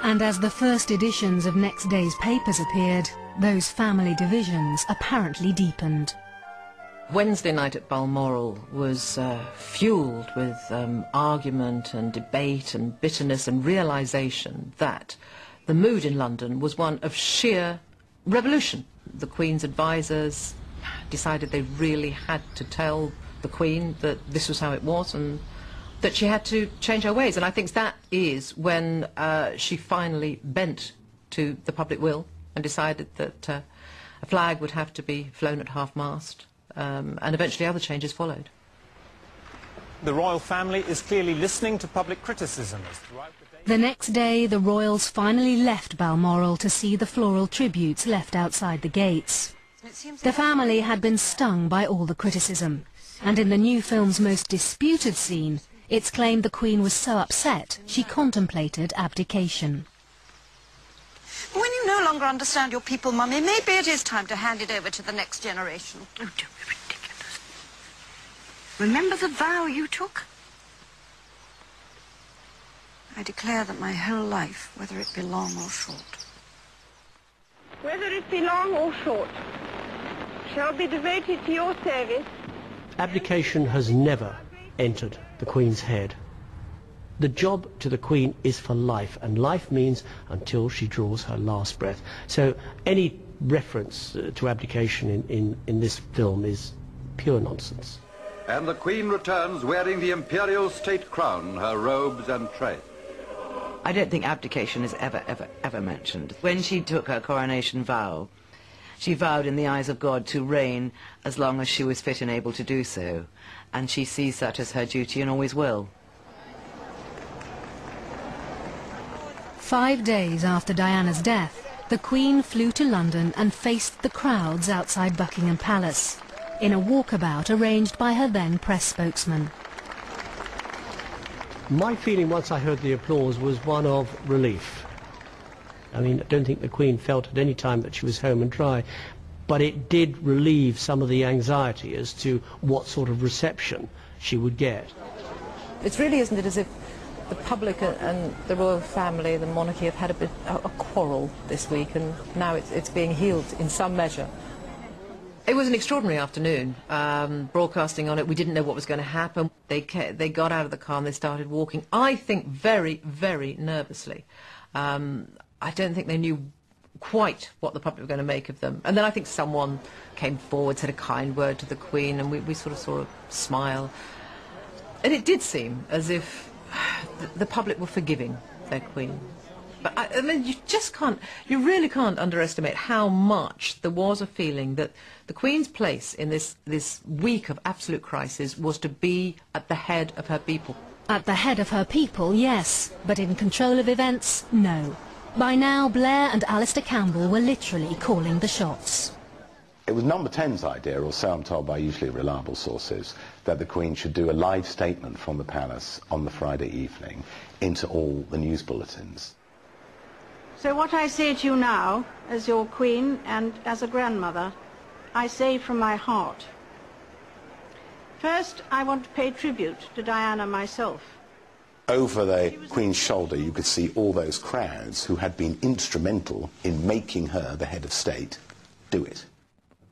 And as the first editions of next day's papers appeared, those family divisions apparently deepened. Wednesday night at Balmoral was fuelled with argument and debate and bitterness and realisation that the mood in London was one of sheer revolution. The Queen's advisers decided they really had to tell the Queen that this was how it was and that she had to change her ways. And I think that is when she finally bent to the public will and decided that a flag would have to be flown at half-mast. And eventually other changes followed. The royal family is clearly listening to public criticism. The next day, the royals finally left Balmoral to see the floral tributes left outside the gates. The family had been stung by all the criticism, and in the new film's most disputed scene, it's claimed the Queen was so upset she contemplated abdication. When you no longer understand your people, Mummy, maybe it is time to hand it over to the next generation. Oh, don't be ridiculous. Remember the vow you took? I declare that my whole life, whether it be long or short, whether it be long or short, shall be devoted to your service. Abdication has never entered the Queen's head. The job to the Queen is for life, and life means until she draws her last breath. So any reference to abdication in this film is pure nonsense. And the Queen returns wearing the imperial state crown, her robes and train. I don't think abdication is ever mentioned. When she took her coronation vow, she vowed in the eyes of God to reign as long as she was fit and able to do so, and she sees that as her duty and always will. 5 days after Diana's death, the Queen flew to London and faced the crowds outside Buckingham Palace, in a walkabout arranged by her then press spokesman. My feeling once I heard the applause was one of relief. I mean, I don't think the Queen felt at any time that she was home and dry, but it did relieve some of the anxiety as to what sort of reception she would get. It really isn't it as if the public and the royal family, the monarchy, have had a quarrel this week, and now it's being healed in some measure. It was an extraordinary afternoon, broadcasting on it. We didn't know what was going to happen. They got out of the car and they started walking, I think very, very nervously. I don't think they knew quite what the public were going to make of them. And then I think someone came forward, said a kind word to the Queen, and we sort of saw a smile. And it did seem as if the public were forgiving their Queen. But I mean, you really can't underestimate how much there was a feeling that the Queen's place in this week of absolute crisis was to be at the head of her people. At the head of her people, yes, but in control of events, no. By now, Blair and Alistair Campbell were literally calling the shots. It was Number 10's idea, or so I'm told by usually reliable sources, that the Queen should do a live statement from the palace on the Friday evening into all the news bulletins. So what I say to you now, as your Queen and as a grandmother, I say from my heart. First, I want to pay tribute to Diana myself. Over the Queen's shoulder you could see all those crowds who had been instrumental in making her the head of state do it.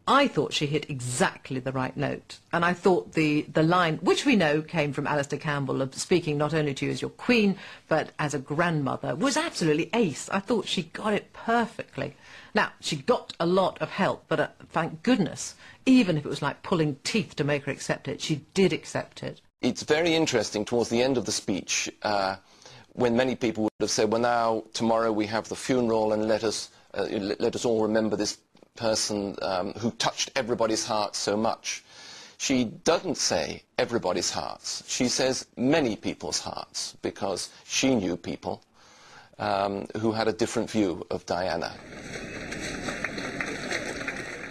I thought she hit exactly the right note, and I thought the line, which we know came from Alistair Campbell, of speaking not only to you as your Queen, but as a grandmother, was absolutely ace. I thought she got it perfectly. Now, she got a lot of help, but thank goodness, even if it was like pulling teeth to make her accept it, she did accept it. It's very interesting towards the end of the speech, when many people would have said, well now, tomorrow we have the funeral, and let us all remember this person who touched everybody's hearts so much. She doesn't say everybody's hearts. She says many people's hearts, because she knew people who had a different view of Diana.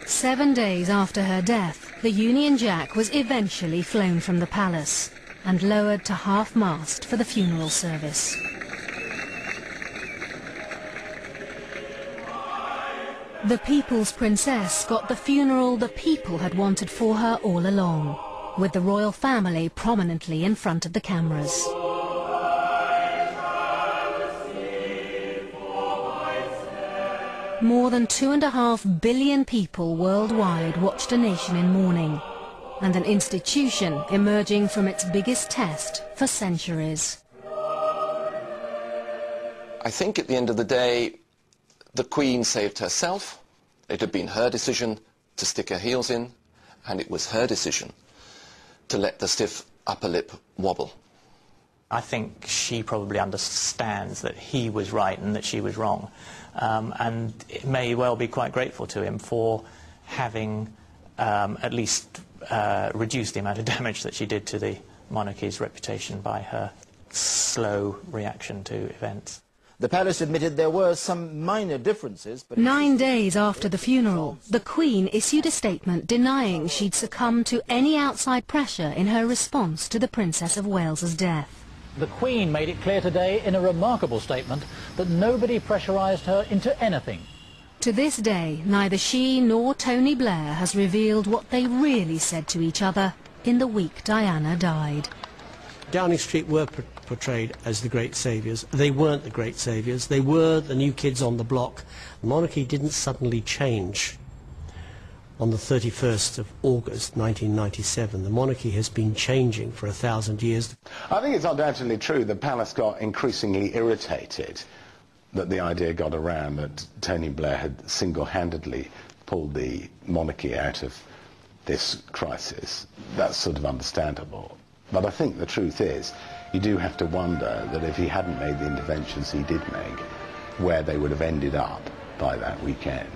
7 days after her death, the Union Jack was eventually flown from the palace and lowered to half-mast for the funeral service. The People's Princess got the funeral the people had wanted for her all along, with the royal family prominently in front of the cameras. More than 2.5 billion people worldwide watched a nation in mourning, and an institution emerging from its biggest test for centuries. I think at the end of the day, the Queen saved herself. It had been her decision to stick her heels in, and it was her decision to let the stiff upper lip wobble. I think she probably understands that he was right and that she was wrong, and it may well be quite grateful to him for having at least reduced the amount of damage that she did to the monarchy's reputation by her slow reaction to events. The palace admitted there were some minor differences, but 9 days after the funeral, the Queen issued a statement denying she'd succumbed to any outside pressure in her response to the Princess of Wales's death. The Queen made it clear today in a remarkable statement that nobody pressurised her into anything. To this day, neither she nor Tony Blair has revealed what they really said to each other in the week Diana died. Downing Street were portrayed as the great saviours. They weren't the great saviours. They were the new kids on the block. The monarchy didn't suddenly change on the 31st of August 1997. The monarchy has been changing for 1,000 years. I think it's undoubtedly true the palace got increasingly irritated that the idea got around that Tony Blair had single-handedly pulled the monarchy out of this crisis. That's sort of understandable. But I think the truth is, you do have to wonder that if he hadn't made the interventions he did make, where they would have ended up by that weekend.